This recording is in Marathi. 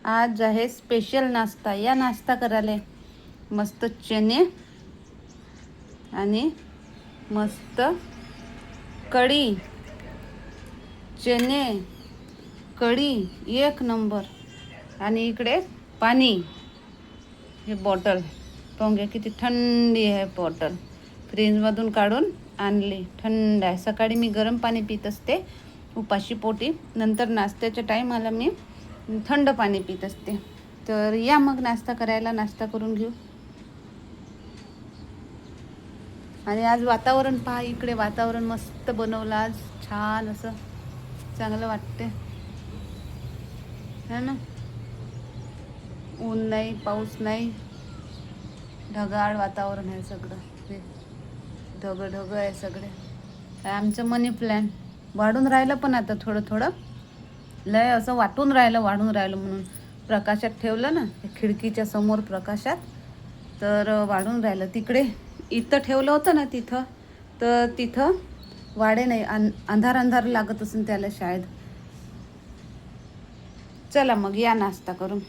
आज आहे स्पेशल नाश्ता. या नाश्ता करायला मस्त चणे आणि मस्त कढी, चणे कढी एक नंबर. आणि इकडे पाणी, हे बॉटल पाहून किती थंडी आहे. बॉटल फ्रीजमधून काढून आणली, थंड आहे. सकाळी मी गरम पाणी पित असते उपाशी पोटी, नंतर नाश्त्याच्या टाईमाला मी थंड पाणी पित असते. तर या मग नाश्ता करायला, नाश्ता करून घेऊ. आणि आज वातावरण पहा, इकडे वातावरण मस्त बनवलं आज, छान असं चांगलं वाटते है ना. ऊन नाही, पाऊस नाही, ढगाळ वातावरण आहे सगळं. हे ढग आहे सगळे. आमचं मनी प्लॅन वाढून राहिलं, पण आता थोडं थोडं लय असं वाढून राहिलं म्हणून प्रकाशात ठेवलं ना, खिडकीच्या समोर प्रकाशात, तर वाढून राहिलं. तिकडे इथं ठेवलं होतं ना, तिथं वाढे नाही. अंधार लागत असेल त्याला शाळेत. चला मग या नाश्ता करून.